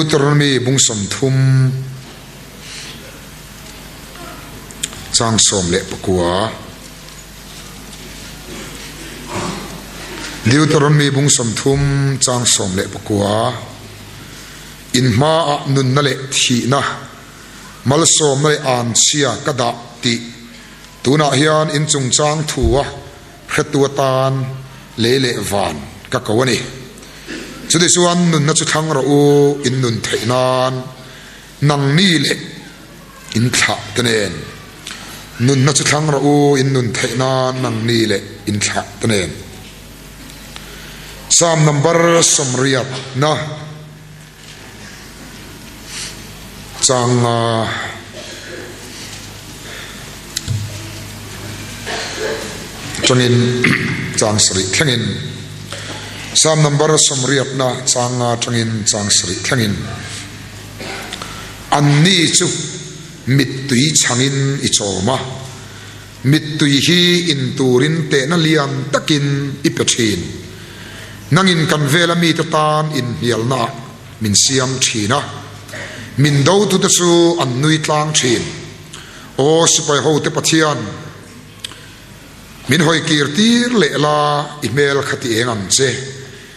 Deuteronomy bung som thum chang som le pakua Deuteronomy bung som thum chang som le pakua in ma nun na le thi na malsom le an sia kada ti tuna hian in chung chang thuwa khatuatan le le van ka kawani chudi suan nun na chu thang ro u in nun thainan nang ni le in tha tanen nun na chu thang ro u in nun thainan nang ni le in tha tanen Psalm number somriyat na chang changin chang sri thangin Psalm number somriyat na chang changin chang sri thangin anni chu mittui changin ichoma mittui hi in turin te na lian takin ipathin nangin kan vela mi tan in hialna min siam thina min do tu ta su an nui tlang thin o sipai ho te pathian min hoi kirtir le la email khati engam che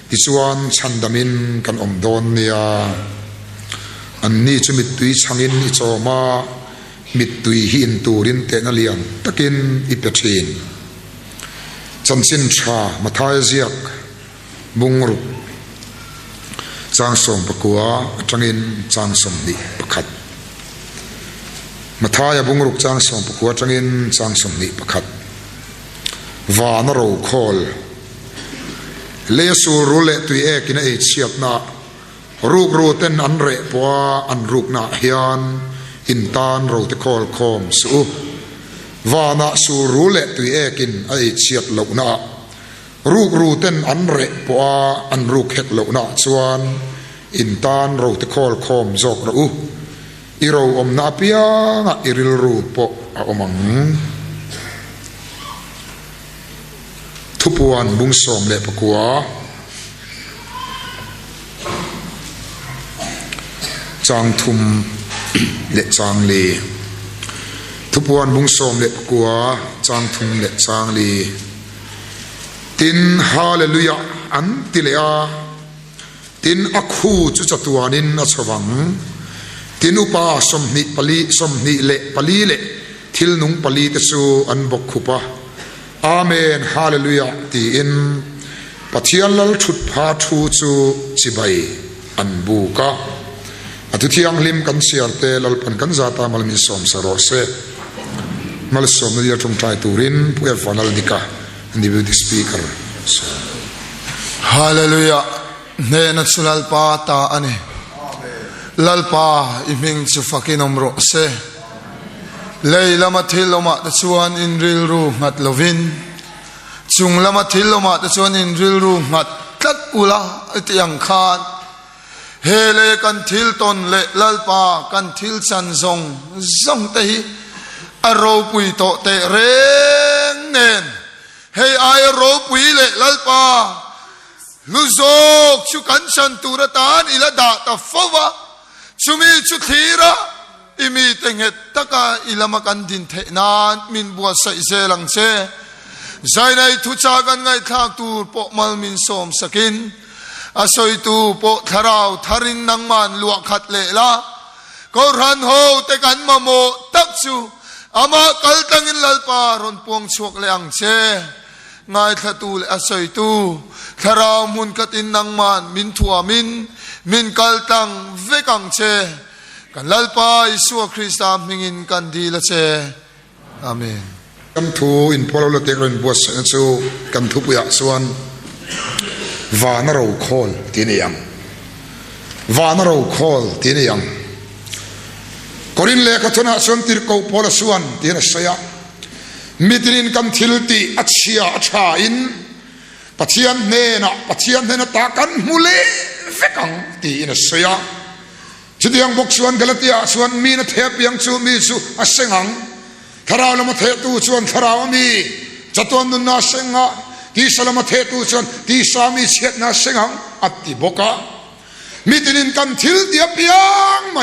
tichuan chandamin kan omdon nia anni chu mittui changin ichoma mittui hi in turin te na lian takin ipathin chanchin tha mathai ziak bungruk chang som pakua changin chang som ni pakhat mathaya bungruk chang som pakua changin chang som ni pakhat vana ro khol le su rule tui e kina e chiap na ruk ru ten an re pwa an ruk na hian in tan ro te khol khom su vana su rule tui e kin ai chiat lo na ruk ru ten an re pwa an ruk hek lo na chuan in tan ro te khol khom jok ro u i ro om na pia nga iril ru po a omang thupuan bung som le pakua chang thum le chang le thupuan bung som le pakua chang thum le chang le tin hallelujah an tilea tin akhu chu chatuanin a chawang tinupa somni pali somni le pali le thil nung pali te chu an bok khupa amen hallelujah ti in pathian lal thut pha thu chu chibai an bu ka atu thiang lim kan siar te lal pan kan zata mal min som saro se mal som ni atum trai turin pu fanal nika and the speaker hallelujah ne national pa ta ani lalpa iming chu fakin omro se leilama thiloma ta chuan in ril ru ngat lovin chunglama thiloma ta chuan in ril ru ngat tlat ula atiang khan hele kan thil ton le lalpa kan thil chan zong zong te hi aro pui to te reng nen hey ai ro pui le lalpa luzok chu kan chan turatan ila da ta fowa chumi chu thira imi tenget taka ilama kan din thenan min bua sai zelang che zainai thu cha kan ngai thak tur po mal min som sakin asoi tu po tharau tharin nangman luak khat le la ko ran ho te kan mamo tak chu ama kaltangin lalpa ron puang chuak le ang che ngai thatu le asoi tu tharau mun katin nangman min thua min kaltang vekang che kan lalpa Isu Krista mingin kan di la che amen kam thu in polo te ron bos chu kam thu puya suan vana ro khol tiniyang vana ro khol tiniyang korin le ka thona son tir ko pola suan tin saya mitrin kam thilti achia acha in pathian ne na ta kan mule vekang ti in saya chidiang bok suan galatia suan mi na thep yang chu mi chu asengang tharau lama the tu chuan tharau mi chaton nun na senga ti salama the tu chuan ti sami chet na sengang atti boka มีตินินกันทิลเดียบยังไหม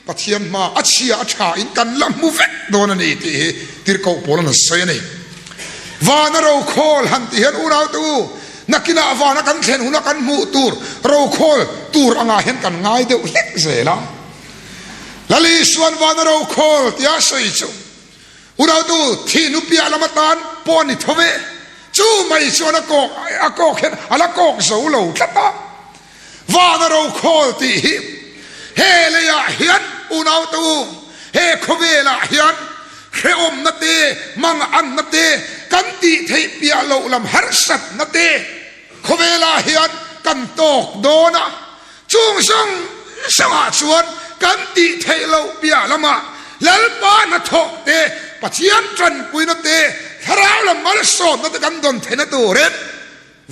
ปะเทียนมาอัจฉริยะชาอินกันลำมูเวกโดนนี่ที่เขาโพลนัสเซนี่วานเราโคลหันที่เห็นอุราตูนักกินาวานักกันเห็นอุนักกันมูตูร์เราโคลตูร์อ่างเห็นกันง่ายเดียวเล็กเสียละลลีส่วนวานเราโคลที่อาศัยจูอุราตูที่นุปิอาลามาตันปอนิทเวจูไม่ส่วนอากอกเห็นอลากอกสูโลทัตตาวานเราโคลที่เฮเลียเฮียนอุราตูเฮคเวลาเฮียนเขอมนัดเตมังอันนัดเตกันตีเทปียโลลำฮาร์สัตนัดเตขเวลาเฮียนกันตกโดนะจุงสังสังอาชวนกันตีเทโลปียลำมาลลปานัทโตเตปัจจัยจันกุยนัดเตทาราวลำมาลสอนนัดกันดนเทนัดตัวเรน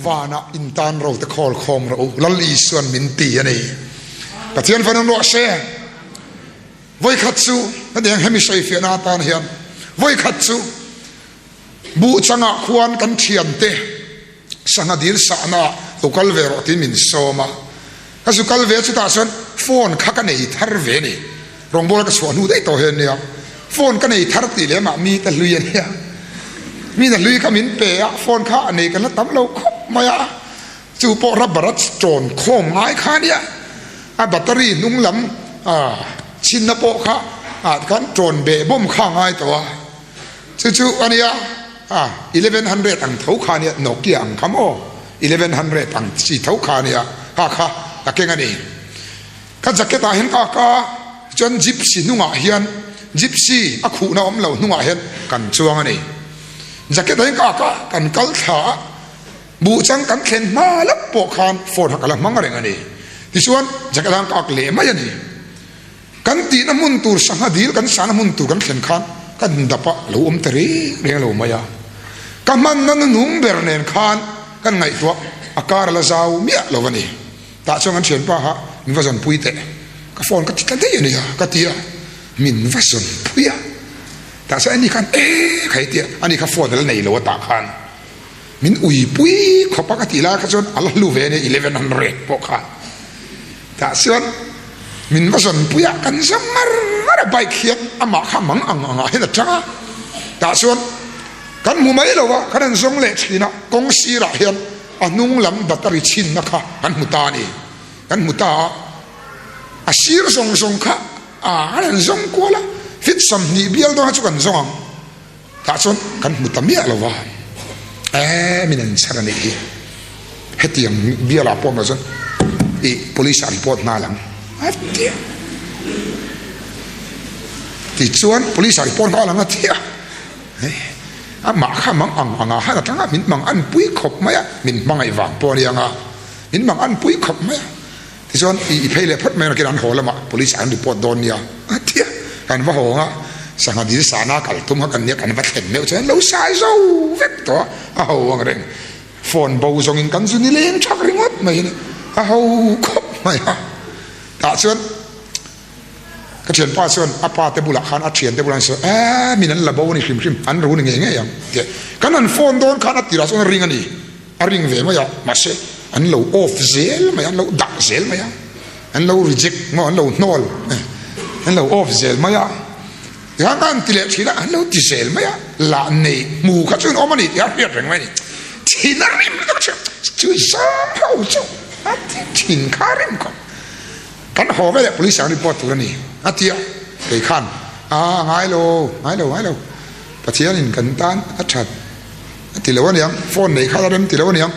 วานะอินตานเราตะคอลคอมเราลลีส่วนมินตีอันนี้ปัจจัยฟันนโรเซไว้ขัดสู้นั่นเองให้มีใส่เฟียนาตานเฮียนไว้ขัดสู้บูจังควรกันเทียนเตสังดิลสานาตุกัลเวรติมินโซมาก็สุกัลเวสุตาสันโฟนข้ากันในทาร์เวนี่รองโบลก็สวนหูได้ต่อเห็นเนี่ยโฟนกันในทาร์ติเลยมามีแต่ลุยเนี่ยมีแต่ลุยขมินเปะโฟนข้าอันนี้กันแล้วตั้มเราคบมายาจูปอรับบรัดโจนโค้งไม้ข้าเนี่ยแบตเตอรี่นุ่งหลำชินนโปะข้ากันโจนเบะบ่มข้างไงตัวจู่ๆอันนี้1100อังเท่าขาเนี่ยนกเกียงคำโอ1100อังสี่เท่าขาเนี่ยค่ะตะเกียงอันนี้ก็จะเกิดเห็นก็จนจิบซีนุ่งเฮียนจิบซีขู่น้องเรานุ่งเฮียนกันช่วงอันนี้จะเกิดเห็นก็กันกัลถาบูจังกันเข็นมาแล้วโปะคานโฟนหักละมังอะไรอันนี้ที่ส่วนจะเกิดเห็นก็เละไม่ยันนี่กันตีน้ำมุนตูสังหดีกันสารน้ำมุนตูกันเข็นคานกันดับปะหลูตรีเรียงหลูมายากันมันนั่นนุ่งเบอร์เนนคานกันไงตัวอาการละซาวเมียหลูวันนี้แต่ช่วงนั้นเฉียนป้าฮะมินว่าส่วนปุยเตะก็ฟอนก็ติดกันได้ยังไงก็เตียมินว่าส่วนปุยแต่ส่วนอันนี้กันใครเตียอันนี้ก็ฟอนแล้วในหลูตาคานมินอุยปุยขบปกติแล้วก็ส่วนอัลลูเวเนี่ย1100พวกข้าแต่ส่วนมินว่าส่วนปุยกันสมัยใบเขียนอามาข้ามังอ่างเห็นจ้าแต่ส่วนกันมูไม่หรอวะกันส่งเล็กชินะกงสีระเห็นนุ่งลำบัตรชินนะคะกันมุตานี่กันมุตาอาชีพส่งค่ะกันส่งกัวละฟิตสัมนีเบียลต้องให้กันส่งแต่ส่วนกันมุตาเมียหรอวะมินันสารนี่เหตุยังเบียลาปอมแล้วส่วนpolisi report nalang atia ti chuan police report ka lang atia ama kha mang anga ha tanga min mang an pui khop maya min mangai wang po rianga min mang an pui khop maya ti chuan I phele phat mai kiran holama police an report don ya atia kan wa ho nga sanga di sana kal tum kan ne kan va thlen meu chen lo sai zo vet to a ho ang reng phone bo zong in kan zu ni leng chak ringot mai ni a ho khop maya ta chuanก็เชียนป้าส่วนอาป้าเตบุลักขันอาเชียนเตบุลันส่วนมีนั้นละบ่าวนี่คิมอันรู้นี่ไงยังกันนั้นโฟนโดนขันอัติราส่วนริงอันนี้ริงเวมาอย่ามาเสอันเราออฟเซลมาอันเราดักเซลมาอย่าอันเรารีเจ็คมาอันเราโนลอันเราออฟเซลมาอย่าอย่างนั้นที่เล็กทีละอันเราดิเซลมาอย่าลาเนมูขัดส่วนอมันนี่อยากเรียกแรงไหมนี่ทีนั่นริมก็ชื่อสามเท่าจุอันที่ทิ้งขาริมก็กันหอบไปเลยpoliceรีพอร์ตตัวนี้อาทิตย์ไปขันง่ายโลปัจจัยนี้กันตันอัจฉริติเลวันยังโฟนในข้าราชการติเลวันยัง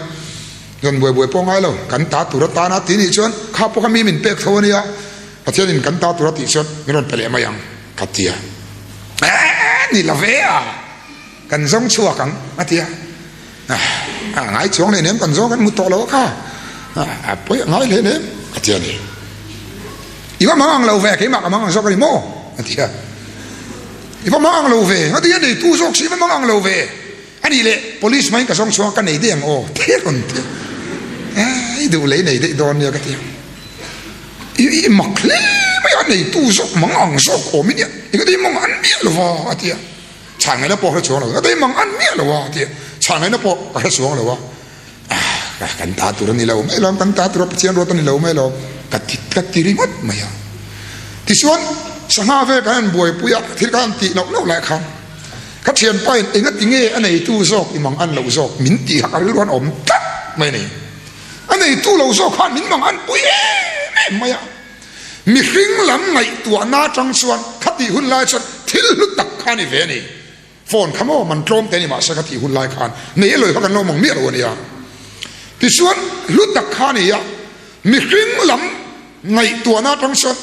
จนบวยปองง่ายโลกันตาตุรตานาทีนี้ชวนข้าพวกมีมินเป็กโทนี่ปัจจัยนี้กันตาตุรติชวนไม่รอนไปเลยมายังกัตเตียนี่ละเวะกันส่งชัวกันอาทิตย์ง่ายช่วงนี้เนี่ยกันส่งกันมุตโตแล้วค่ะไปง่ายเลยเนี่ยกัตเตียนี่อีว่ามังเราเวกมักมังสกริโมอันที่อีว่ามังเราเวอันที่นี่ตู้สกสีมันมังเราเวอันนี้เลย police มันก็ส่งชัวกันในเดียงโอ้เท่คนเท่ดูเลยในเดียโดนเนี่ยก็เที่ยอีมักเลยไม่อันนี้ตู้สกมังสกโอ้ไม่เนี่ยอีก็ได้มังอันเมียหรอวะอันที่ช่างไงนะพอเขาชัวร์หรอได้มังอันเมียหรอวะอันที่ช่างไงนะพอเขาชัวร์หรอวะ กันตาตุรนี่เราไม่ลองกันตาตุรปะเชียนรถนี่เราไม่ลองกัดติริมัดไม่ยังที่ส่วนสังหาเวกันบวยปุยที่กันติเราหลายครั้งกัดเชียนไปเองก็ติงเออันไหนตู้ซอกอีมังอันเราซอกมินตีหักอะไรล้วนอมตัดไม่นี่อันไหนตู้เราซอกขันมินมังอันปุยไม่ยังมีครึ่งลำไงตัวหน้าจังส่วนขัดที่หุ่นลายสัตทิลลุตักขันอีเวนี่ฝนขโมยมันโจมแต่นี่มาสักที่หุ่นลายขันนี่เลยพักกันเรามองเมียเราเนี่ยที่ส่วนลุตักขันนี่ยมีครึ่งลำไงตัวหน้าจังส่วน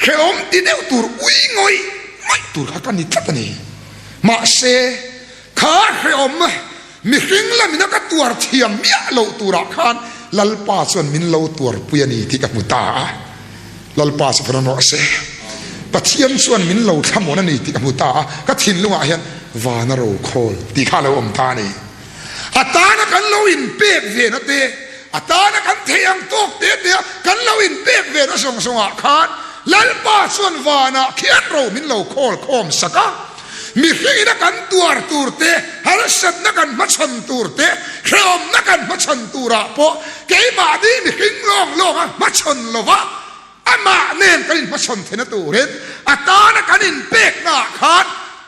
เขียวตีเดียวตัวอุ้ยงอยไม่ตัวขัดกันนี่ทัดนี่มาเสขาเขียวมีครึ่งลำมีนักตัวเทียมเมียเราตัวรักขันลัลป้าส่วนมินเราตัวปุยนี่ที่กับมุตาลัลป้าสฟรนอเสปัจเจียนส่วนมินเราทำหมดนี่ที่กับมุตาก็ทิ้งลงมาเห็นวานเราโคลที่ข้าเราอมตานี่อัตานักันเราอินเป๊กเวนัเตอัตานักันเทียงตกเดียกันเราอินเป๊กเวนัสงสงอาคารลัลป้าส่วนวานาเขียนเรามินเราโคลคอมสักมีขี้นักกันตัวตูร์เตฮาร์สัตนักกันมัชันตูร์เตครามนักกันมัชันตูระโปเกี่ยมาดีมีขี้ลองมัชันลวะอามาเน้นกันมัชันเทนตูเรนอัตานักกันอินเปกนาคาน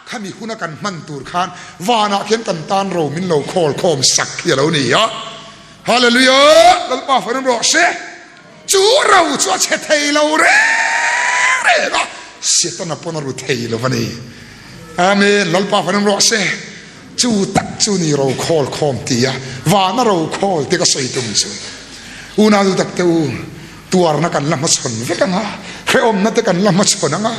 ข้ามีคุณนักกันมันตูร์คานวานาเขียนกันตานเรามินเราโคลคอมสักเขียเรานี่อะฮาเลลูยาลัลป้าฟันรอเสจูเราชัวเชเทเราเร่ก็เสียตนาปนรุเทเราวันนี้อาเมนลัลป้าฟันรอเสจูตักจูนี่เราโคลคอมตีอะวานาเราโคลที่ก็ใส่ตุ้มจูอุณาดูตักตูตัวนักกันละมัชนเวกันฮะเขียวนัดกันละมัชนงะ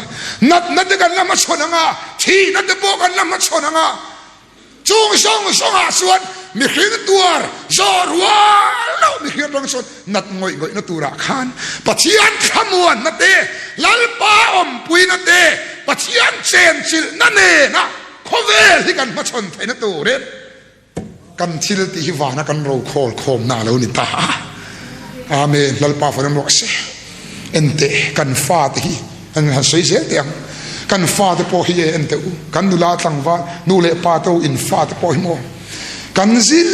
นัดกันละมัชนงะที่นัดโบกันละมัชนงะจุงส่งอาส่วนมีขี้ตัวจอรัวแล้วมีขี้รังส่วนนัดงอยนัดตัวรักขันปัจจัยขมวนนัดเตลัลป้าอมปุยนัดเตปัจจัยเซนชิลนั่นเองนะขเวที่กันมัชนไทยนัดตัวเรนกันชิลที่วานักันเราโคลคมนาเรานิตาอาเมนลัลป้าฟันรอเสเอ็นเตกันฟาติอันนั้นสวยเสียเตียงกันฟาติโพฮิเอ็นเตอูกันดูลาตังวานูเลปาโตอินฟาติโพฮิโมกันซิล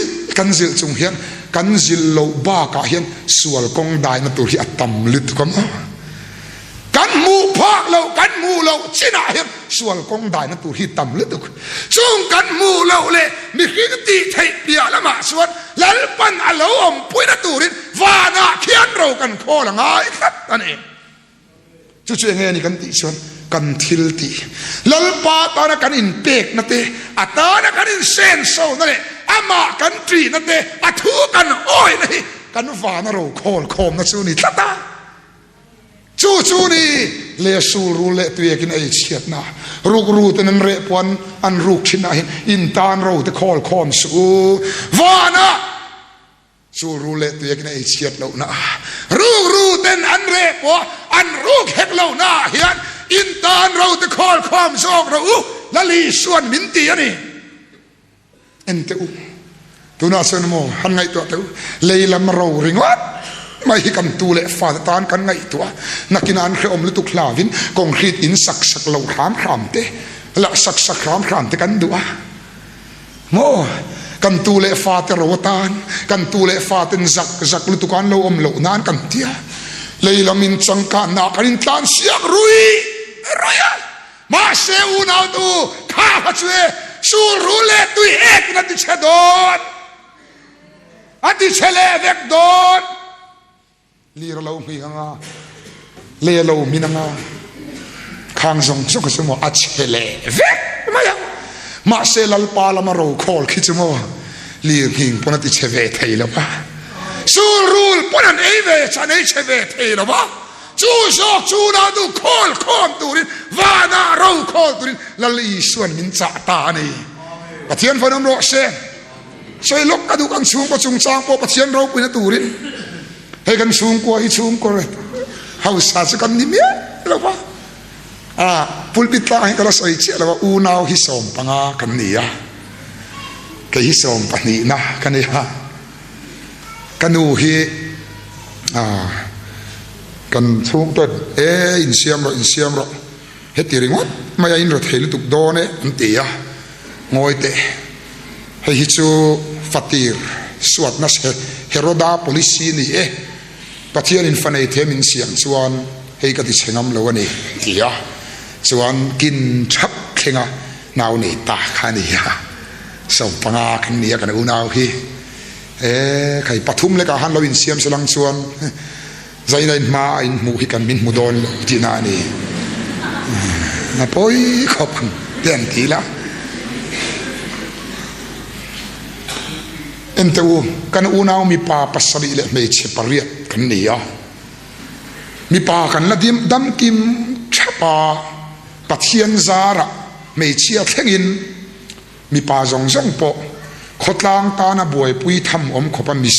จุงเฮียนกันซิลโลบากาเฮียนส่วนกองได้นัตุริอัตตัมลิตกันกันมูพากเรากันมูเราชินาเฮียนส่วนกองได้นัตุริตัมลิตุจุงกันมูเราเลยมีขี้ตีเทียเปียละมาส่วนลัลปันอัลลอมปุยนัตุริวานาเขียนเรากันโคละง่ายครับนั่นเองจู่ๆเงี้ยนี่กันตีส่วนกันทิลตีลัลปาตานักันอินเปกนั่นเองอัตานักันอินเซนโซนั่นเองอามากันตรีนั่นเองอัทุกันโอ้ยนี่กันวานาเราโคลคอมนั่นสูนี่ตาจู่ๆนี่เลสูรูเลตัวเองกินไอเชียดนะรูแต่นั้นเรปวันอันรูชินาเห็นอินตานเราแต่โคลคอมสูวานาสูรูเลตัวเองกินไอเชียดเรานะรูแต่อันเรปวอันรูเฮกเรานะเฮียนอินตานเราแต่โคลคอมโซกเราละลีส่วนมินตีนี่เอ็นเตอูตัวน่าสนโมหันไงตัวเตอูเลยลำเราริงวัดไม่ให้กันตูเละฟาดตานกันไงตัวนักกินอันเคยอมลุตุคลาวินกองครีดอินสักเราครามเตละสักครามเตกันดัวโมกันตูเละฟาดเราตานกันตูเละฟาดสักลุตุกันเราอมเรานานกันเตียเลยลำมินจังกันนักกินตานเสียกรุยมาเซอูนาตูข้าพเจ้าสูรูเลตุยเอกนัดดิเชดอนอัดดิเชเลเวกดอนลีเรามีงาเลเรามีงาข้างทรงสุขสมอัดเชเลเวกมาอย่างมาเซลัลปาลามาโรโคลคิดสมอลีหิงปนัดดิเชเวเทย์แล้วปะสูรูลปนันเอเวชันเอเชเวเทย์แล้วปะจูนาดูโคลคอมตูรินวานาเราโคลตูรินละลีส่วนมินจ่าตานี่ปะเทียนฟันน้ำโรเซใช้ลกกระดูกันสูงกว่าจุงจางพอปะเทียนเราปุยนตูรินให้กันสูงกว่าอีสูงกว่าเลยเฮาสาสกันนิมิตแล้วปะปุลปิตาให้กันเราใส่เชื่อแล้วว่าอูนาวฮิสอมปังอากันนี่อะแกฮิสอมปันนี่นะกันนี่ฮะกันอูฮีกันสูงต้นอินเซียมเราเฮติริงวัดไม่อินรถเฮลิตุกโดนอันเตียงอยเตให้ฮิจูฟัตตีร์ สวดนะเฮโรดาโพลิซีนี่ปะเทียนอินฟันไอเทมินเสียงส่วนให้กติเชงมเลวนี่อียส่วนกินชับเข่งนาวนี่ตาขานี่สมปังอาคันนี้กันอุณาวฮีใครปฐุมเลยก็หันเราอินเสียมสลังส่วนใจในมาอินมูฮิกันมินมุดอนจีนานี่นะพอยขอบเตียนทีละเอ็นตัวกันอุณาวมีป่าปัสสริเลไม่เชปเรียกันนี่มีป่ากันละดิมดำกิมชะป่าปัทเทียนซาระไม่เชียเทงินมีป่าจงจงโปขดลางตาหน้าบวยปุยทำขบมี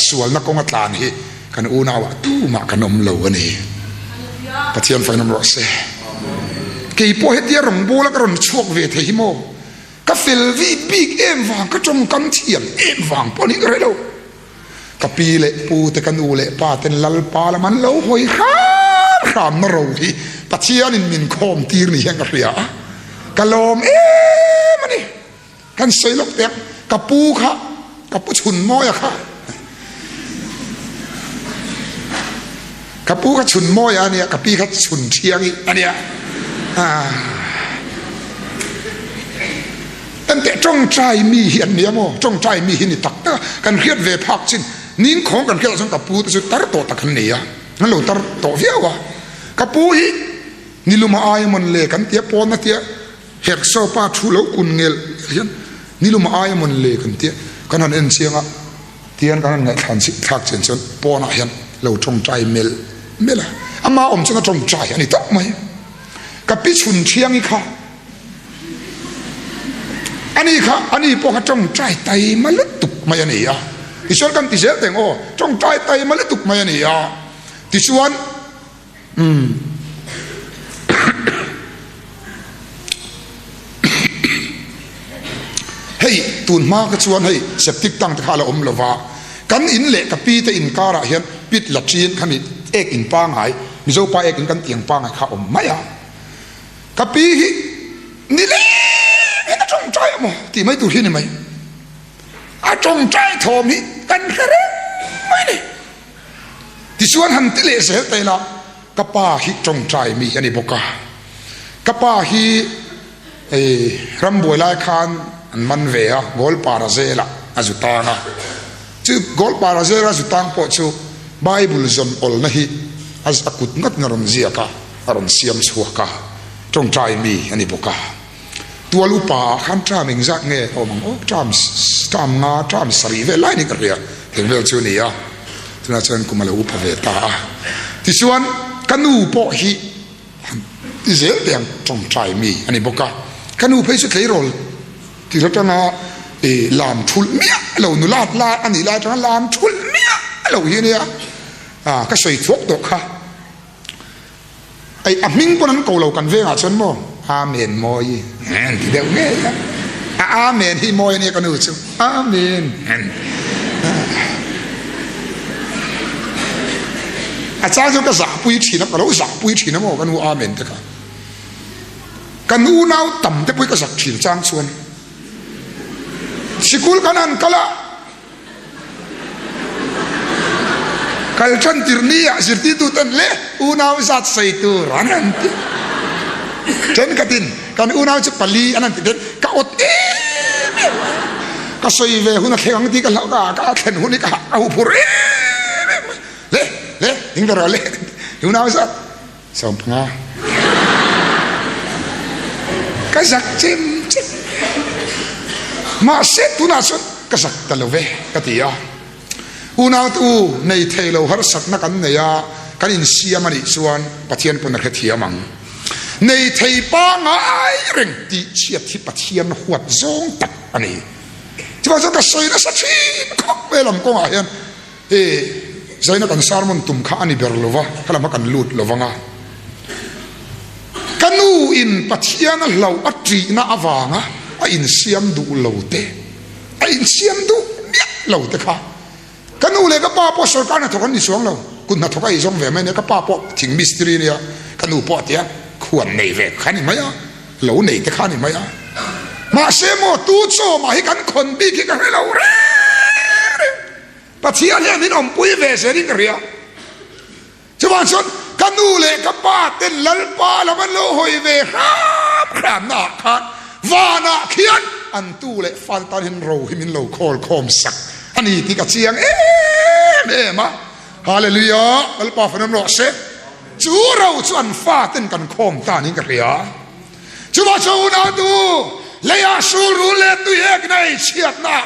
สวลนักกงตลานี่กันอุณาวตู้มากันเหลวนี่ปัทเทียนไฟน้ำรสกี่พอเหตุยรงบูแล้วก็รนชกเวทหิโมก็ฟิลวีปีกวางก็จงกันเทียนวางปนิกอะไรแล้วก็ปีเละปูแต่กันอูเละป้าเต็นลลปาละมันเหลวหอยข้ามนรกที่ปัทเทียนินมินโคมตีนี่ยังกระเรียกะลมมันนี่กันใส่ลูกเต็กกับปูค่ะกับปูชุนม้อยค่ะกับปูกับชุนม้อยอันเนี้ยกับปีกับชุนเชียงอันเนี้ยตั้งแต่จงใจมีเหียนเนี้ยโมจงใจมีหินตักเตอกันเครียดเวพักชินนิ่งของกันเครียดสังกับปูแต่สุดตระโตตะกันเนี้ยนั่นเราตระโตเฟี้ยวะกับปูฮีนี่ลุมาอายมันเลยกันเตี้ยปอนนะเตี้ยเฮกโซป้าชูแล้วกุนเงลเห็นนี่ลุมาอายมันเลยกันเตี้ยกันนั่นเอ็นเสียงอะเตี้ยกันนั่นไงขันสิทักเชนชนปอนอะเห็นเราจงใจเมลละอามาอมฉันก็จงใจอันนี้ตั้งไหมกับพิชุนเชียงอีกค่ะอันนี้ค่ะอันนี้พวกจงใจไตมาลตุกมาอย่างนี้อ่ะที่ชวนกันที่เสียแต่งโอ้จงใจไตมาลตุกมาอย่างนี้อ่ะที่ชวนเฮ้ยตูนมากก็ชวนให้เสพติดตั้งแต่ข้าละละว่ากันอินเละกับปีแต่อินการะเห็นปิดหลักจีนขันเอกอินปางหายมิโซปาเอกอินกันเตียงปางหายข้าไม่อ่ะกับปีนี่เลยไม่ต้องจงใจมั้งที่ไม่ดูที่นี่ไหมจงใจโทมิกันกระเร่ไม่นี่ที่ชวนหันติเลเสแต่ละกับป้าฮิจงใจมีอันนี้บอกกับป้าฮิรำบวยลายคานมันเวียกอลปาราเซล่ะอาจุตานะชื่อกอลปาราเซล่าจุตังปอชูไบเบิลจนอลนะฮิอาจกุดงัดนรมเสียกะอารมเสียมชัวกะจงใจมีอันนี้บอกตัวลูกป่าขันจามิงจักเงี้ยโอ้มังโอ้จามงาจามสรีเวลไลนี่กันเรียเห็นเวลชูนี่อ่ะทุนอาจารย์กุมาเลอุปเวตาที่ส่วนกันูปอฮีที่เสียเดียงจงใจมีอันนี้บอกกันูเพย์สุดเลยโรลที่เราจะนาลามชุลเมียเราหนูลาอันนี้ลาจะลามชุลเมียเราเฮียเนี่ยก็ใส่ทวกตกค่ะไอ้อมิงพวกนั้นกูเรากันเวงอาชนโมอาเมนมอยเดี๋ยวเงี้ยอาเมนที่มอยเนี่ยกันดูสิอาเมนอาจารย์จะกระสับปุยฉีนนะเราสับปุยฉีนนะโมกันดูอาเมนเถอะกันดูน้าวต่ำแต่ปุยกระสับฉีนจางส่วนสิกุลกันนั่นกะละกัลชันติรนีอะสิรติตุตันเละอุณาวสัตใส่ตัวรันนั่นติเจนกัดินกันอุณาวจะปลีอันนั้นติเด็ดกะอดก็สวยเวหุนักแข่งที่กันแล้วก็แข่งหุนิกะเอาผู้เละยิงตลอดเละอุณาวสัตสมงาก็สักจิมมาเสร็จตุนาสุดก็สักตะลุเวกติยาอุณาวตูในเทโลฮาร์สักนักกันเนี่ยกันอินเซียมันอีส่วนปะเทียนปนกระเทียมังในเทปางไอเร่งตีเชียที่ปะเทียนหัวจงตัดอันนี้ที่ว่าจะกระสวยนะสักทีก็ไม่ลำกงอ่ะเห็นใจนักกันซาร์มันตุ่มข้านี่เบรลวะก็ลำกันลูดลวงอ่ะกันูอินปะเทียนเหล่าอัจจีน่าอวางอ่ะอินเซียมดูเหล่าเตอินเซียมดูเนี่ยเหล่าเตค่ะกันนูเลยก็ป้าปอสการนะทุกคนนี่สวงเราคุณน่ะทุกคนอีสวงเวรไหมเนี่ยก็ป้าปอถึงมิสตรีเนี่ยกันนูปอเตียควรในเวรขันนี่ไหมอ่ะเหล่าในแต่ขันนี่ไหมอ่ะมาเสโมตูโซมาให้กันคนบีกิกันให้เราเร่ ปัจเจียนเนี่ยมินอมปุยเวเสริงเรียจะว่าชนกันนูเละกับป้าเต้นลัลป้าแล้วมันโลหอยเวครับครามนาขาดวานาเขียนอันตู้เละฟันตอนเห็นเราให้มินโลโคลโคมสักอันนี้ที่กับเชียงมาฮาเลลูยาลัลป้าฟันน้ำรอเสจูเราชวนฟ้าเต้นกันโคมตานี่กันเรียจะว่าชาวนาดูเลยอาสูรูเละตัวเอกในเชียดนา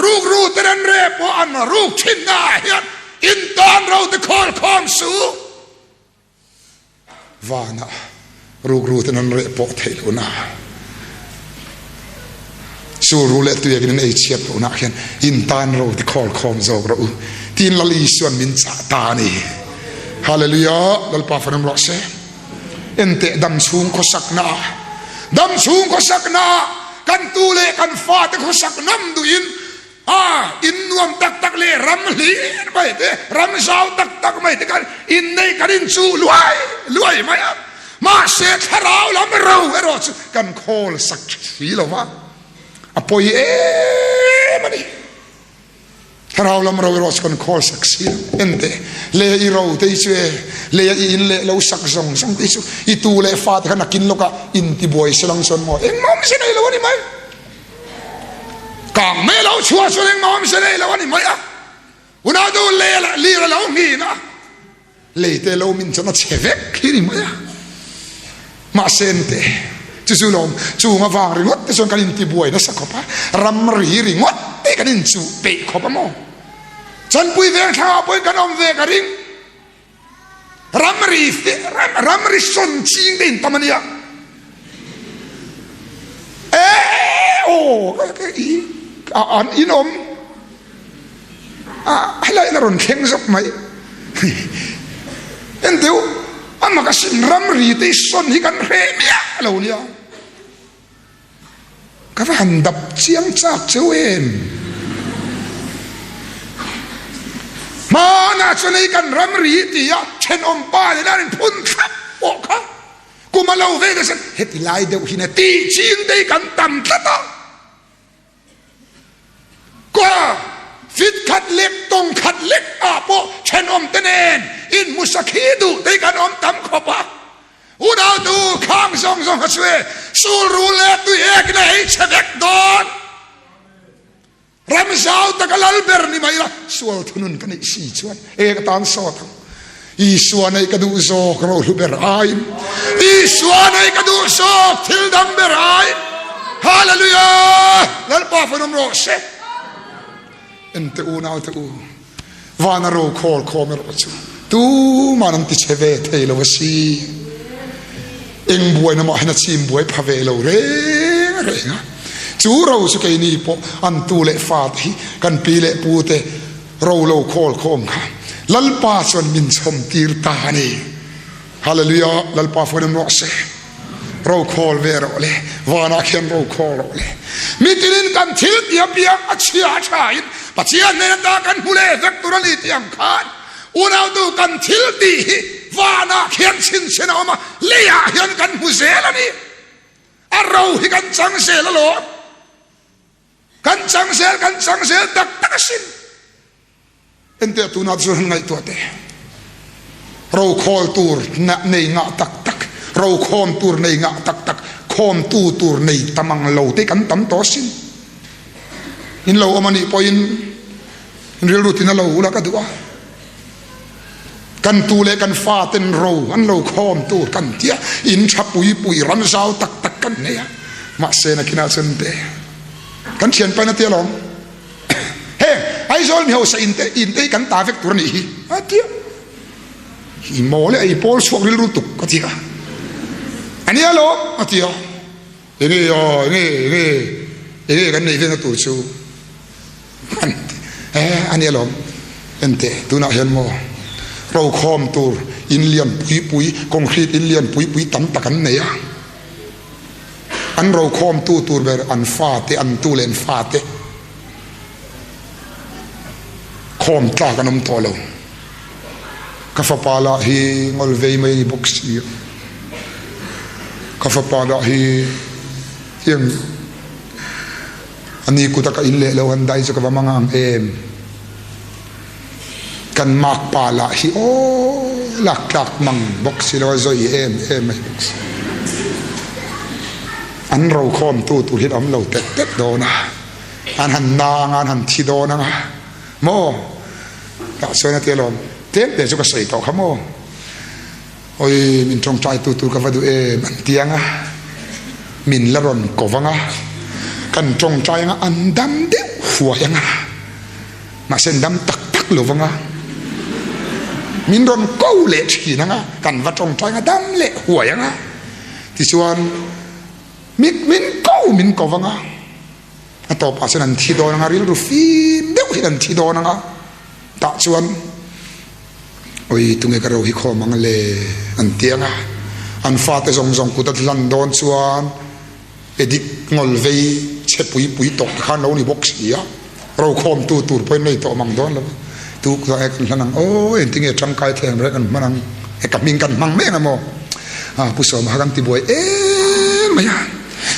รูเตนเรปอันรูชินนาเฮียอินตานเราตะโคลโคมสูวานะรูเตนเรปเทลุนาสูรูเละตัวเอกในเชียดนาเฮียอินตานเราตะโคลโคมโจกเราทีนลลีส่วนมินจ่าตานีฮาเลลูยาลัลปาฟันมรอเซเอ็นเตดัมสูงก็สักนาดัมสูงก็สักนากันตูเลกันฟ้าตะก็สักน้ำดูอินอินนวมตักเลรำลีไม่เด้รำสาวตักไม่เด้กันอินในกันอินสูรวยไหมมาเสกเราแล้วไม่เรากันโคลสักสีหรอวะปอยมันนี่เราแล้วเรากันโคลสักสีเอ็นเตเลยเราเตยช่วยเลยอินเลยเราสักส่งเตยช่วยอีตูเลยฟาดขนาดกินโลกะอินที่บอยสลังสนหมดมองไม่ใช่ไหนแล้วนี่ไหมกางไม่เราชัวร์ส่วนมองไม่ใช่ไหนแล้วนี่ไหมอุณาดูเลยลีเรามีนะเลยเตเรามินจะน่าเชฟคิดนี่ไหมมาเซนเตจู่ๆลมจู่มาฟังริงดแต่ส่วนการอินที่บวยนะสักขบะรำรีริงดแต่การอินจู่เปะขบะมองฉันปุยเวงข้าวปุยกันอมเวกริงรำรีสนจริงดินตมันเนี่ยโอ้อันอินอมอะไรน่ารนเข่งสักไหมเอ็นเดียวอันมันก็สิ่งรำรีที่สนที่กันเรียมเราเนี่ยก็ว่าหันดับเชียงจากเจ้าเองมาหน้าชนกันรำรีที่ยะเช่นอมป้าในด้านพุ่นขับโอ้ค่ะกูมาเล่าเวกันสันเหตุไล่เดียวหินตีจริงได้กันต่ำตะตากว่าฟิตขัดเล็กตรงขัดเล็กอาโปเช่นอมเตเนนอินมุสกีดูได้กันอมต่ำขบะอุดาดูข้างซองฮัสเวสูรูเล่ตัวเอกในเชเวกดอนรำสาวตะกลลเบอร์นี่ไม่ละสวลทุนุนกันอีสีชวนเอกตานสอดอีสวนในกระดูโซกรอลูเบอร์ไออีสวนในกระดูโซทิลดัมเบอร์ไอฮาเลลูยาแล้วป้าฟนมโรเซเอ็นตูนาตูวานาโรโคลโคเมโรจูตูมานันติเชเวเทลวสีเอ็งบวยนมาให้นัดซิมบวยพาเวโลเร่นะจูเราสุกัยนี่ปอันตูเลฟาติกันปีเลปูเตเราโลโคลโคมค่ะลัลปาส่วนมินชมตีร์ตานีฮาเลลูยาลัลปาฟนมโรเซเราโคลเวโรเลวานาเขียนเราโคลเลมิติลินกันทิลเตียเปียอัจฉริยะชายปัจจัยเนตากันผู้เล่เวกตุรลีเตียงขานอุณาดูกันทิลดีวานาเขียนชินเชนอมาเลียเห็นกันผู้เสลนี่เราให้กันจังเสลโลกันจังเสลตักสินเอ็นเตตุนัดจุนไงตัวเตเราโคลตูร์ในงะตักเราโคมตูร์ในงะตักโคมตูร์ในตะมังโลเตกันตั้มโตสินอินเราเอามานี่พออินเรียลรูตินเราอุลักตัวกันตูเลกันฟ้าเต็นเราอันเราโคมตูกันเทียอินชับปุยรันเช้าตักกันเนี่ยมาเซนักินาเซนเตกันเชียนไปนะเตียลองเฮ้ไอ้โซลมีหัวใส่อินเตกันตาเฟกตัวนี้อะเทียอีโมเลยไอ้โพลสวกริลรูตุกก็เทียอันนี้อะไรอะเทียเงี้ยกันนี่เป็นตัวชูอันนี้หรอเอ็นเตตัวน่าเห็นมั้ยเราคอมตัวอินเลียนปุยคอนกรีตอินเลียนปุยตั้มตะกันเนี่ยอันเราคอมตัวเบอร์อันฟาเตอันตูเลนฟาเตคอมตากันน้ำตัวเรากาฟปาลาฮีงอลเวย์ไม่บุกซีกาฟปาลาฮียังอันนี้กูตะกันอินเล่เราอันใดจะกับมังอังเอ็ม กันมากปาละฮิโอหลักมังบอกสิเราจะเอ็มไม่บอกอันเราคอมตูฮิตอมเราเต็ดโดนะอันหันนางอันหันทีโดนะโมกะส่วนที่เราเต็มเดี๋ยวจะก็ใส่ต่อขโมโอ้ยมินจงใจตูกับว่าดูมันเตียงมินละรอนกวังกันจงใจอันดำเดียวหัวยังมาเส้นดำตักหลวงมินรอนกู้เละขีนังกันว่าจงใจดำเละหัวยังที่ส่วนมินกู้มินกวังต่อไปเส้นที่โดนริลรูฟีเดี๋ยวที่นั่นที่โดนตาส่วนโอ้ยตุงเอกเราฮิคอมังเลอันเตียงอันฟาเตจงกุตัดลันโดนส่วนเอดิกงอลเวย์เชปุยตกข้างเรานี่บอกเสียเราคอมตูไปในตัวมังโดนแล้วตูก็เอกลันโอ้ยตุงเอกจังกายแทงเรื่องกันมันเอกมิงกันมังแม่งโมผู้สมหากันติบวยไม่ยัง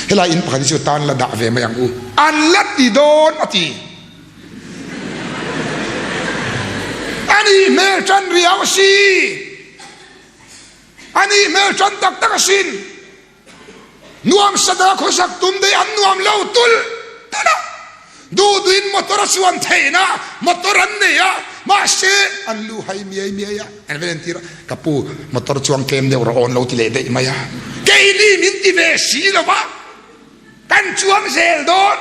เฮลาอินปากที่สุดตานละดาเวไม่ยังอันลัดติโดนอติอันนี้เมลจันเรียวซีอันนี้เมลจันตักสินนวมสดาโคสักตุมได้อันนวมเล่าตุลนะดูดินมอตรสวนเทนะมอตรันเนี่ยมาเชอันลูไฮเมียอันเวนตีระกับปูมอตรสวนเกมเดียวเราอ่อนเราที่เล่ได้ไหมเกนี่มินติเวสีหรอวะกันชวนเซลโดน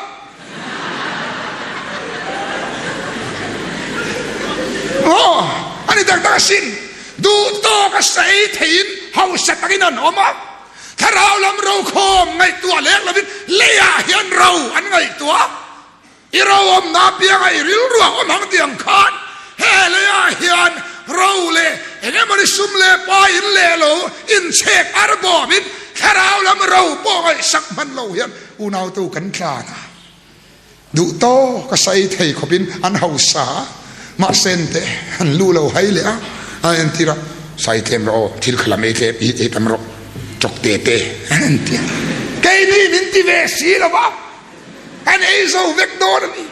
โอ้อันนี้ตักสินดูโตก็ใส่ถิ่นเฮาสัตตะกินันออกมาถ้าเราลำเราโคมไงตัวเล็กเราเป็นเลี้ยเห็นเราอันไงตัวอีเราอมนาเปียงไงริ้วรัวอมหังเตียงคานเฮเลี้ยเห็นเราเลยเอ็งมันซุ่มเล่ปาอินเล่โลอินเชกอาร์บอมินถ้าเราลำเราปองไอ้สักมันเราเห็นอุณาวตูกันคลานะดูโตก็ใส่ไทยขบินอันเฮาสามาเซนเตอันลูเราให้เลยอันที่เราใส่เต็มเราที่ขลามเอเทอีเต็มเราจกเตอันที่แกนี่มินติเวสีหรอวะอันไอ้โซเวกโดนนี่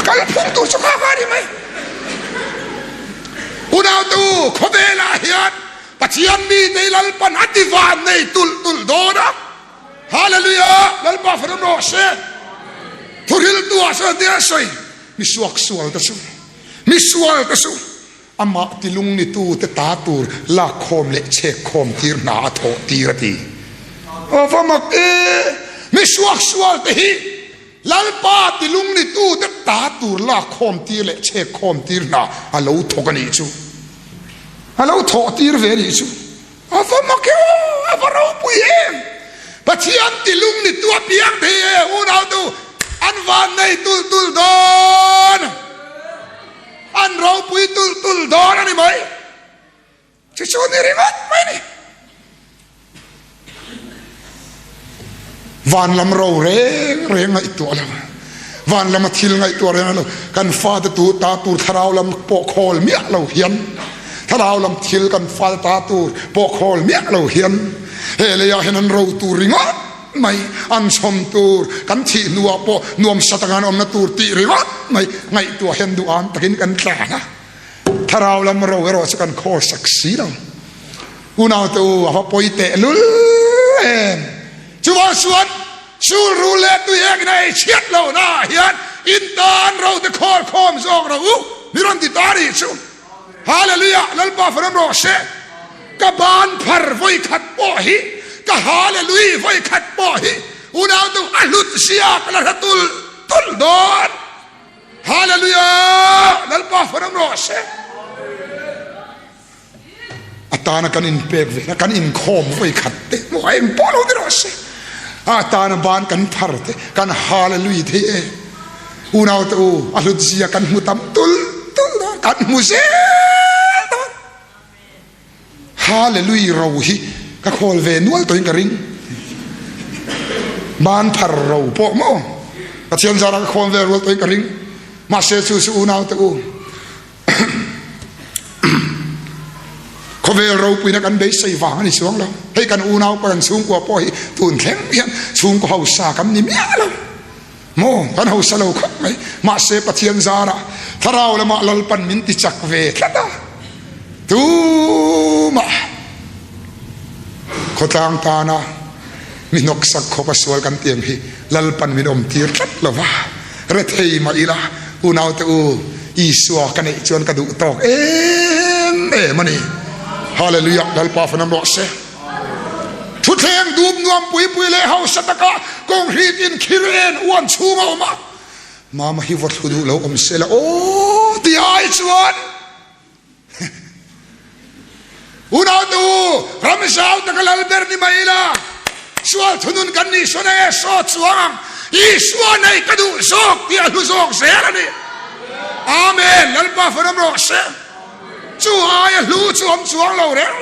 ก็แล้วพุ่งตัวสุขภาพดีไหมอุณาวตูขบเวลาเฮียนปัจจัยมีในลัลปันอธิวานในตุลโดนะฮาเลลูยาลัลปาฟรมโรเซทุริลตัวเสด็จใส่มิสวกสวลตะสุอามาติลุงนิตูเตตาตูลาคอมเลเชคอมทีร์นาโถตีรตีโอ้ฟามักมิสวกสวลตะฮีลัลปาติลุงนิตูเตตาตูลาคอมตีเลเชคอมทีร์นาอาลูทกันอีจูอาลูโถตีร์เวรีจูอาฟามักอาฟาเราปุยปัจจัยติลุงนิตูเปียงเทอุณาตูอันวันในตุลโดนอันเราปุยตุลโดนนี่ไหมจะชวนนี่ริมัดไหมนี่วันลำเราเร่งไงตัวเราวันลำมาทิลไงตัวเรากันฟ้าตูตาตูถ้าเราลำปกโคลเมียเราเหียนถ้าเราลำทิลกันฟ้าตาตูปกโคลเมียเราเหียนเฮเลยอยากเห็นเราตูริงอ่ะไม่อันสมตูกันที่นัวปนวมสัตงานอมนตูตีริวัดไม่ไงตัวเห็นดูอันตะกินกันแก่นะถ้าเราลำเราสักกันโคสักสีเราอุณาตัวพอปอยเตะลุลชัวส่วนชูรูเล่ตัวเองในเชียดเราหน้าเฮียนอินตานเราตะคอคอมซองเรานิรันติตาริชุฮาเลลูยาลัลบาฟรมโรเชกบานพารไว้ขัดปอฮีก็ฮาเลลูยาไว้ขัดปอฮีอุณาตัวอัลลุตเสียกละตุลโดนฮาเลลูยาลัลบาฟรมโรเชอาตานะกันอินเปกเวนะกันอินคอมไว้ขัดเตะมวยอินปอลโดนโรเชอาตานะบานกันพาร์เตกันฮาเลลูยาเทอุณาตัวอัลลุตเสียกันมุตัมตุลกันมุเซฮาเลลูยาเราฮีก็ขอเวนวลตัวเองกระริงบ้านพาเราปะโมก็เชื่อจาระขอเวนวลตัวเองกระริงมาเสียสูนาวตัวขอเวเราปีนักกันได้ใส่ฝาในช่วงเราให้กันอูนาวกันสูงกว่าปอยตุนแข็งเพียงสูงกว่าเฮาสากันนี่เมียเรา โมกันเอาสโลกไหมมาเสปเทียนซาระถ้าเราละมาลลปันมินติจักเวทละตูมาขดทางตานะมินกสักขบสวลกันเตียงฮีลลปันมินอมตีรัดละวะเรทเฮมาอีละอุณาวตูอีสัวกันไอจวนกระดูตอกมันนี่ฮาเลลูยาลลปาฟนัมรอเซทุเทงดูมนวมปุยปุยเลเฮาสตะกะกงรีดินคิเรนอ้วนชูงออกมาฮิวัดดูเราอมเสละโอ้ตีไอชวนอุณาวตูรำสาวตะกะลลเบอร์นิมาอีละสวลทุนุนกันนี่สวนเอสอดสวงอีสวนในกระดูซอกที่อลุซอกเสละนี่อาเมนลลปาฟนัมรอเซจูอายลูจูอมสวงเราเร่ง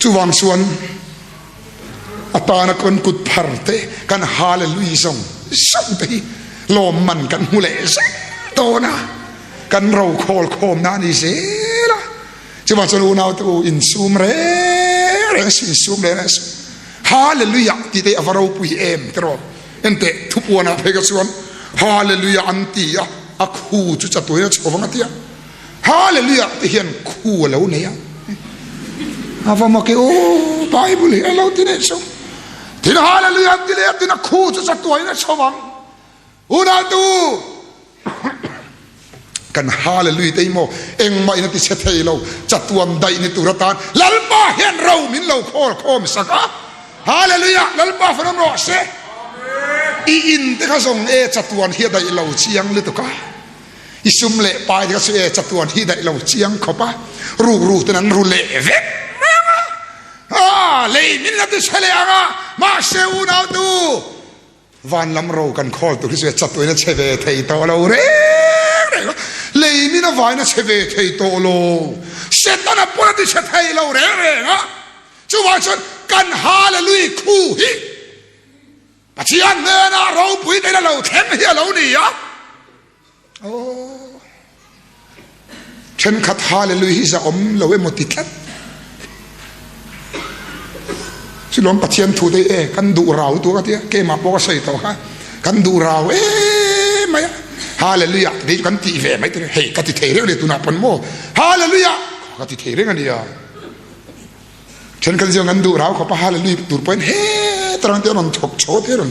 จูวังส่วนอัตานคนกุดพาร์เตกันฮาเลลูยาส่งไปลมมันกันมุเลสโตนะกันเราโคลโคมนานิเซละจูวังส่วนเราตัวอินซูมเร่สินซูมเร่ฮาเลลูยาที่ได้อวเราปุยเอ็มตรอเอ็นเตทุกวันเพกส่วนฮาเลลูยาอันตีอะอักฮูจุจัตุยนะชอบงันตีอะฮาเลลูยาที่เห็นคู่แล้วเนี่ยapa makai oh Bible ni Allah tidak so tidak haleluya tidak tidak khusus satu ini cawang udah tu kan haleluya temo eng mai nanti setai lo catuam dai ni turatan lalpa hen rau min lo khom saka haleluya lalpa fanam ro se i in te ka song e catuan hi dai lo chiang le to ka isum le pai te ka se catuan hi dai lo chiang khopa ru tenan ru le veเลยมินนับเฉลี่ยมาเชื่อเราดูวันลำเรากันคอลตัวที่จะจัดตัวนั้นเชเวทไอโตเราเร่เลยมินวันนั้นเชเวทไอโตเราเสร็จตอนนั้นพวกที่เชไทยเราเร่จู่ว่าฉันกันฮาเลลุยคู่ฮิปัจจัยเนื้อนาเราปุยได้แล้วเราแทงเฮียเรานี่อ่ะโอ้ฉันขัดฮาเลลุยฮิจะอมเราเวมติดสิลมปัจเจียนถูได้กันดูเราตัวกันที่เกมาบอกใส่ตัวกันดูเราไม่ฮาเลลูยาดีกันตีเวไม่ตัวเฮ้ยกันที่เทเรื่องเลยตัวนับปนโมฮาเลลูยากันที่เทเรื่องกันเดียวฉันกันจะกันดูเราเขาพะฮาเลลูยาตัวเป็นเฮ้ตรังเดียวมันถกโชว์เดียวมัน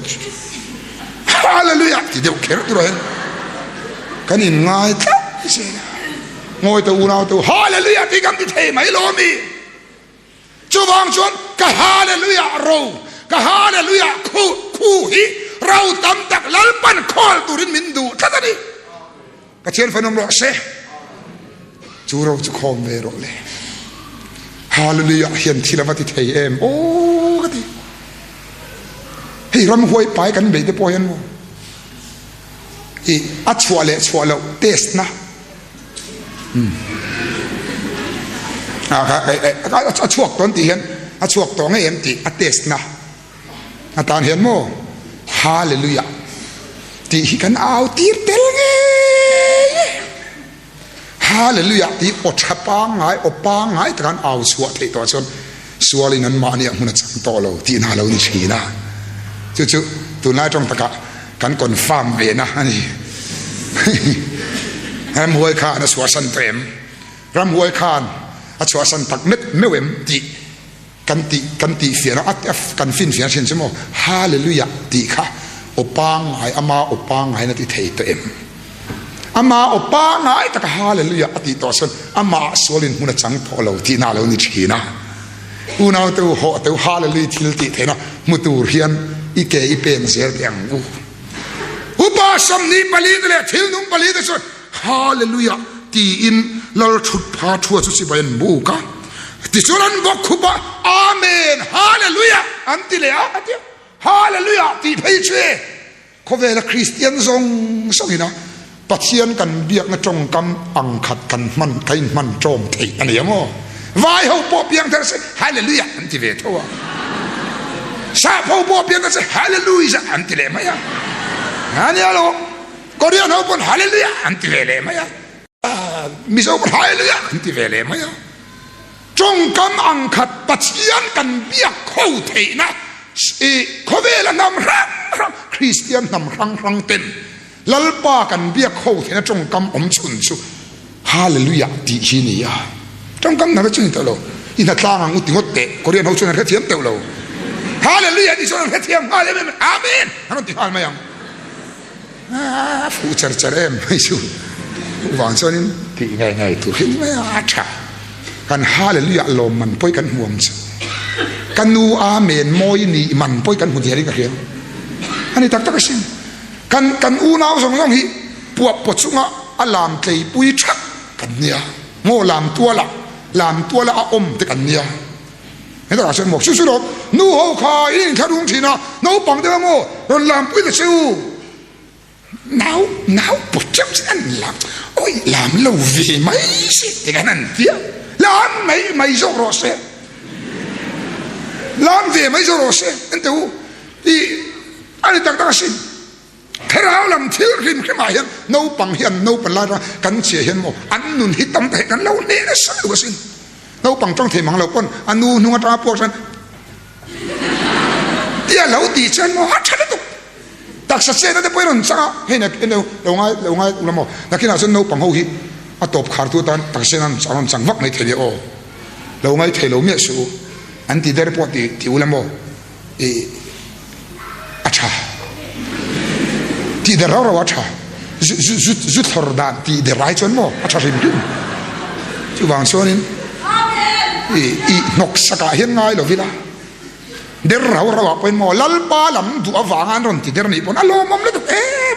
ฮาเลลูยาที่เดียวเขียนตัวเองกันนี่ง่ายจังสิงอยตัวเราตัวฮาเลลูยาที่กันที่เทไม่ล้มีจูวังชวนกะฮาเลลูยาเรากะฮาเลลูยาคู่ฮิเราตำตักลัลปันคอลตุรินมินดูท่านี้กะเชียนฟนมรอเซจูเราจะคอมเวโรเลฮาเลลูยาเฮียนทีละวัติเทเอ็มโอ้กะทีเฮ้ยรำหวยไปกันเบยเดปอยันโมอีอัชัวเลเทสนะช่วงต้นที่เห็นช่วงตัวเอ็มตีเทสนะตอนเห็นโมฮาเลลูยาที่กันเอาตีเตลเงฮาเลลูยาที่อดชับปังไงอบปังไงแต่กันเอาสวดที่ตัวชนสวดลินันมาเนี่ยมันจังโตเราที่น่าเรานี่ชีนะจู่ๆตัวนายจงตะกะกันก่อนฟาร์มเวนะนี่แฮมหวยข้านะสวดสันเต็มรำหวยข้านอาชัวสันตักเม็ดไม่เว้มตีกันตีเฟียนะอัดกันฟินเฟียเช่นใช่ไหมฮาเลลูยาตีค่ะอปังไงอามาอปังไงนั่นที่เทตัวเอ็มอามาอปังไงแต่ก็ฮาเลลูยาตีต่อส่วนอามาสวลินหุ่นจังพอเราที่น่าเรานี่ชีนะอุณาตัวหัวตัวฮาเลลูยาที่ตีเทนะมุตูเรียนอีเกอีเป็นเสียเดียงอุปาสมนีปลีเลยทิลนุ่มปลีเลยส่วนฮาเลลูยาตีอินเราชุดพาทัวสุสิบยันบุกะที่สุรันบอกคุบะอาเมนฮาเลลูยาอันติเลอะที่ฮาเลลูยาตีเพย์เช่เขาเวลาคริสเตียนทรงอีนะปัจเจียนกันเบียกนะจงกำอังขัดกันมันใครมันโจมตีอันนี้มั้งวายเขาปอบเพียงแต่สิฮาเลลูยาอันติเวทัวชาเขาปอบเพียงแต่สิฮาเลลูยาอันติเลไหมอะอันนี้อะไรก็เรียนเขาพูดฮาเลลูยาอันติเลไหมอะมิโซปหายเลยอันที่เวลาไหมจงกำอังขัดปัจเจียนกันเบียกเข้าเทนะ khó về là nằm răng Christian nằm răng tên lalpa kan bia khâu thế trong cam chun chu hallelujah ti hi ni ya trong cam nào chun tao lo in ta tang ngut ngot te Korean hau chun ka thiam tao lo hallelujah ti chun ka thiam hallelujah amen han ti hal mayang phụ char em mai chu wang chonin ti ngai tu hin mai cha kan hallelujah lo man poi kan huam chu kan nu amen moi ni man poi kan hu theri ka hian ani tak tak sin kan u nau song song hi puap po chunga alam tlei pui thak kan nia ngo lam tua la a om te kan nia he da sen mo su su lo nu ho kha in kha dung thina no pang de mo ron lam pui de su nau po chap san lam oi lam lo vi mai si te kan an tia lam mai zo ro se lam ve mai zo ro se entu i ani tak tak sin thera lam thil rim khema hian no pang hian no palara kan che hian mo an nun hi tam thai kan lo ne na sa wa sin no pang tong thei mang lo pon anu nu ta po san tia lo ti chan mo ha thada tu tak sa che na de poi ron cha he na lo ngai lo mo na kina san no pang ho hi a top khar tu tan tak se nan charon chang vak mai thele o lo ngai thei lo me su an ti der po ti ula mo e acha ti der ra wa cha zu thor da ti der rai chon mo acha rim tu chu wang sonin i nok saka hian ngai lo vila der ra wa pen mo lal pa lam du awangan ron ti der ni pon alo mom le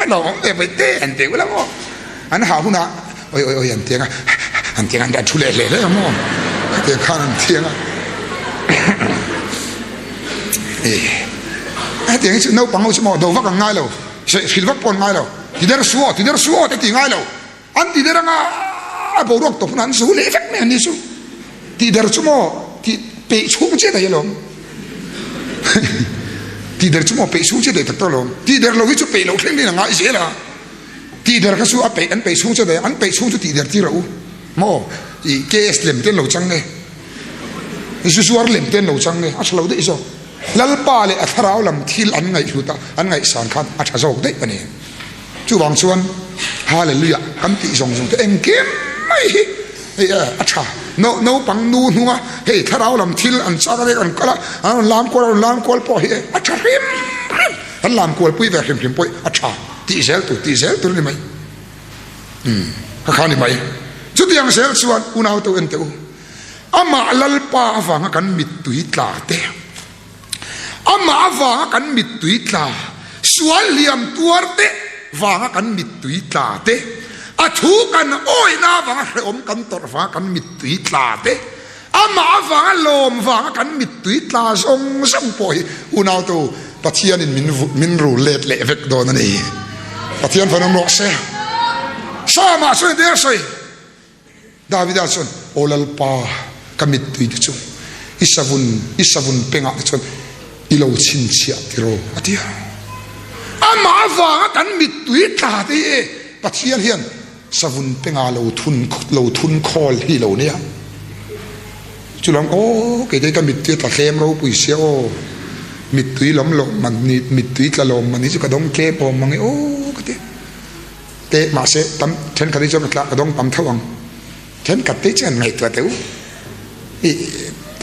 lo e pe te an te ula mo an ha huna oi an tiang da thule le mo te khan an tiang tiếng sự nấu bằng ngô mò đầu vắt càng ngay lâu sẽ khi vắt pon ngay lâu thì đây là suo thì ngay lâu anh thì đây là ngà bộ ruột tổ phun số lễ phép này anh đi số thì đây là số mò thì bị xuống chết này luôn thì đây là số mò bị xuống chết này thật to luôn thì đây là cái số bị lâu thêm đi là ngại dễ là thì đây là cái số anh bị xuống chết này anh bị xuống chết thì đây là mò thì cái làm tên lâu trắng này số làm tên lâu trắng này anh lâu đấy sao lalpa le atharau lam thil an ngai huta an ngai san khan atha jok dei ani chu wang chuan hallelujah kan ti jong te engkem mai hi acha no pang nu hunga he tharau lam thil an cha le an kala an lam kol po hi acha rim an lam kol pui ve rim poi acha ti zel tu ni mai ka khani mai chu tiang sel chuan unau to en te u ama lalpa awanga kan mit tui tla te ama awanga kan mit tui tla sual liam tuarte wanga kan mit tui tla te athu kan oi na wanga om kan tor wa kan mit tui tla te ama awanga lom wanga kan mit tui tla song poi unau to pathian in min ru let le vek don ani pathian phanom ro se sama so der soi davidason olal pa kamit tui chu isavun penga chu ilo chin chia tiro atia ama wa kan mit tui ta te pathian hian savun penga lo thun khol hi lo nia chulam o ke te ka mit te ta khem ro pui sia o mit tui lom lo man ni mit tui tla lom man ni chu ka dong ke po mangi o ka te ma se tam then ka ri jom tla ka dong tam thawang then ka te chen ngai tu te u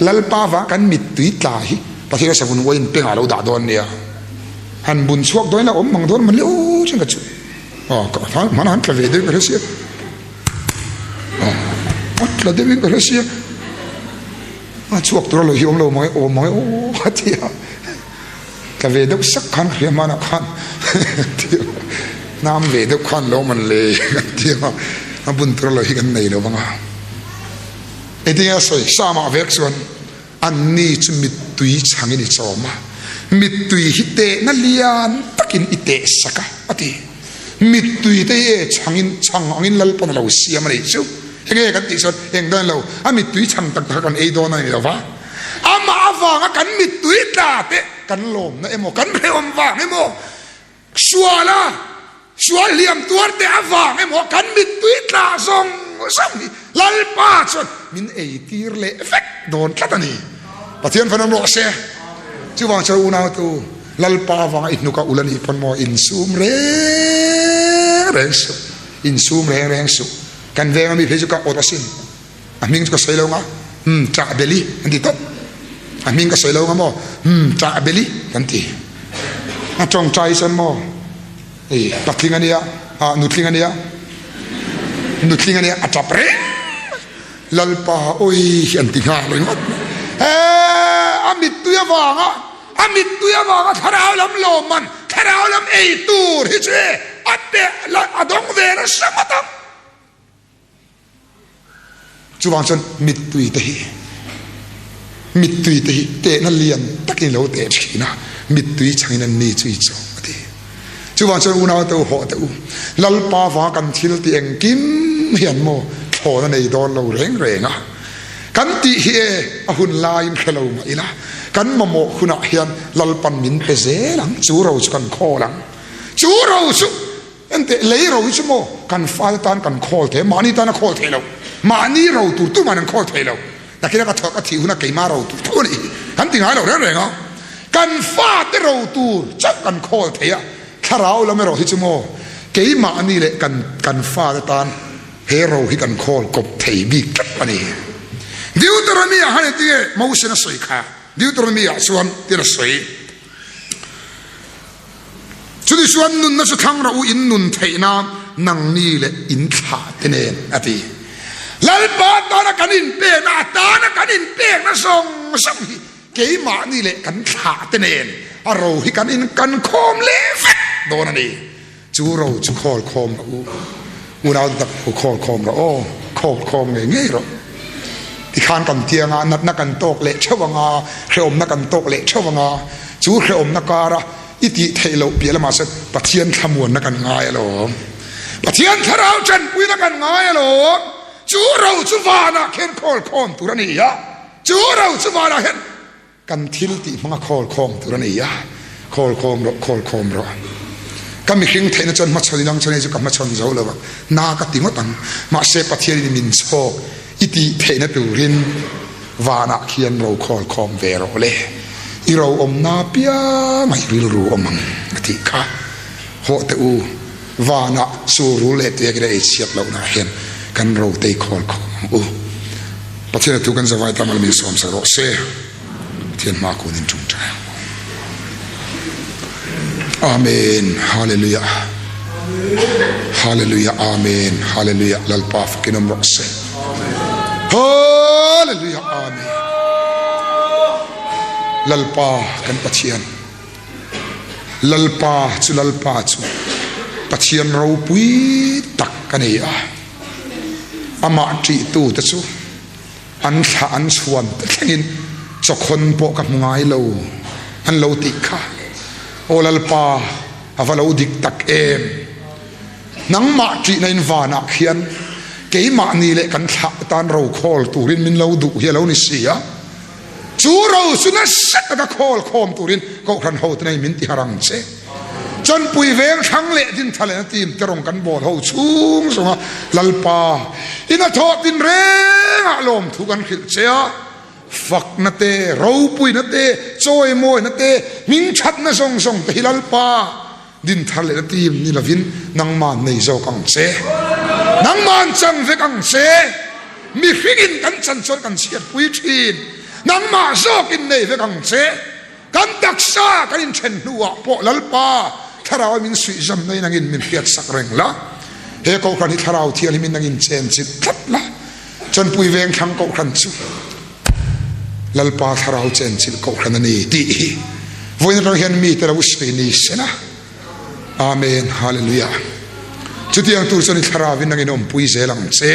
lalpa wa kan mit tui tla hi pathian savun wain penga lo da don nia han bun suak doi la om mang don man le o chen ka chu ka fa man han ka ve de ka sia la de ka sia chuak tur lo hi om lo moi o hatia ka ve de sak khan khia mana khan nam ve de khan lo man le tia bun tur lo hi kan nei lo banga etia soi sama vek suan an ni chu mit tui changin i choma mit tui hite na lian takin ite saka ati mit tui te changin lal pon lo siam nei chu henge kan ti sot eng dan lo a mit tui chang tak kan e don ni lo wa ama awanga kan mit tui ta te kan lom na emo kan reom wa emo sual liam tuar te awang emo kan mit tui ta song ni lal pa chon min e tir le effect don katani pathian phanom ro se chu wang cha una tu lal pa wang it nu ka ulan hi pon mo in sum reng su in sum reng su kan ve mi phe chu ka otasin aming ka sei lo nga cha beli andi top aming ka sei lo nga mo cha beli kan ti a chong chai san mo patling ania nutling ania a chapre lalpa oi anti nga ringot amit tu ya wanga tharau lam loman tharau lam ei tur hi che atte la adong vera samatam chuwang chon mit tui te hi te na lian takin lo te china mit tui changin an ni chui cho ati chuwang chon una to ho te u lalpa wa kan thil ti eng kim hian mo tho na nei don lo reng a kan ti hi a hun lain khelo ma ila kan mamo khuna hian lalpan min pe zelang chu ro chu kan kholang chu ro chu ente lei ro chu mo kan fal tan kan khol the mani tan a khol the lo mani ro tu man khol the lo ta kira ka thok a thi huna ke ma ro tu thoni kan ti ngai lo reng a kan fa te ro tu chak kan khol the ya tharau lo me ro hi chu mo ke ma ani le kan fa tan he ro hi kan khol kop thei bi kat ani Deuteronomy hane tie Moses na soi kha Deuteronomy suam tira soi chudi suam nun na su thang ra u in nun theina nang ni le in kha tenen ati lalpa ta na kanin pe na ta na kanin pe na song hi ke ma ni le kan kha tenen aro hi kan in kan khom le don ani chu ro chu khol khom u ra da khol khom ra o khom nge roที่ขานกันเตียงนัดนักกันตกเละเชวังาเขอมนักกันตกเละเชวังาจูเขอมนักการะอิติเทโลเปียละมาเสปะเทียนขมวนนักกันง่ายหรอปะเทียนทะราวจันปุยนักกันง่ายหรอจูเราจูวานะเข็นคอลคอมตุระนียะจูเราจูวานะเห็นกันทิลติมังคอลคอมตุระนียะคอลคอมรอก็มีคิงเทนจันมาชนิลังชนิจุกับมาชนเจ้าเลยวะนากติงตังมาเสปะเทียนมินโซอิติเทนตุรินวานะเขียนเราคอลคอมเวโรเลอีเราอมนาเปียไม่ริลรูอมังติค่ะโหเตอูวานะสูรูเลตเอกเรเชียบเราหน้าเห็นกันเราเตคอลคอมอูประเทศทุกันจะไว้ตามมีสมสารเสเทียนมาคุนินจุงใจอาเมนฮาเลลูยาฮาเลลูยาอาเมนฮาเลลูยาลัลปาฟกินมรสเซฮาเลลูยาอาเมนลัลปากันปะเทียนลัลปาจุปะเทียนเราปุยตักกันเองอามาจีตูตะจูอันขาอันสวนตะเงินจะคนโปกับง่ายเราอันเราติค่ะโอลัลปาอาว่าเราดิกตักเองนังมาจีในวานาเขียนเกี่ยมานี่แหละกันขาตานเราคอลตูรินมินเราดุเฮเรานิเสียจูเราสุนัขสักกะคอลคอมตูรินก็ขันหูในมินติฮารังเซจนปุยเวงทั้งเละดินทะเลนทีมจะรงกันบอดหูชุ่งสงะลัลปาอินาทอดินเรงอารมณ์ทุกันขิดเสียฝักนาเตเราปุยนาเตโจยมวยนาเตมิงชัดนาส่งไปลัลปาดินทะเลนทีมนี่ละวินนังมันในโจกังเซนังมันจังเวกังเซมีฟิกินกันจันทร์กันเสียปุยทีนนังมาโจกินในเวกังเซกันตักษากันอินเชนนัวปอลัลปาทาราวมินสุยจำในนังอินมินเปียดสักแรงละเฮก็คันที่ทาราวเทียนมินนังอินเชนจิตทับละจนปุยเวงทั้งก็คันสุลัลปาทาราวเชนจิตก็คันนี้ดีวันเราเห็นมีแต่เราอุสตินิสนะอาเมนฮาเลลูยาจุดyang tulisan di tarawi nang inom pui selang se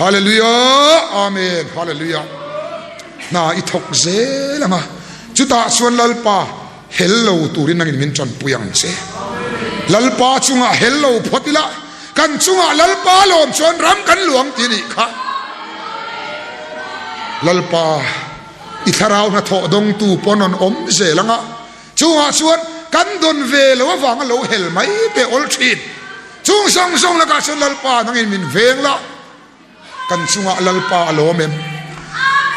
haleluya amen haleluya na itok selang juta suan lalpa hello turin nang min chan puyang se lalpa chunga hello photila kan chunga lalpa lom chon ram kan luang ti ni kha lalpa itharau na tho dong tu ponon om selanga chunga suan kan don ve lo wang lo hel mai pe ol thin chung song la ka sun lalpa nang in min veng la kan chunga lalpa lo mem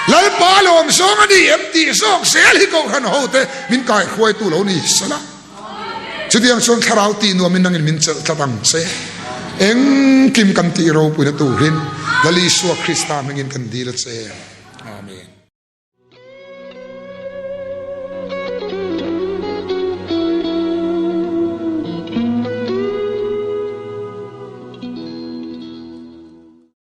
lấy ba lom số mà đi em tì số sẽ đi câu khăn hậu thế mình cài khoai tu lâu ni sala chứ tiếng son thảo tì nuông mình đang mình chợ tăng sẽ em kim cam tì râu bùi na tu rin là lý Chúa Christa mình cần đi là sẽ amen.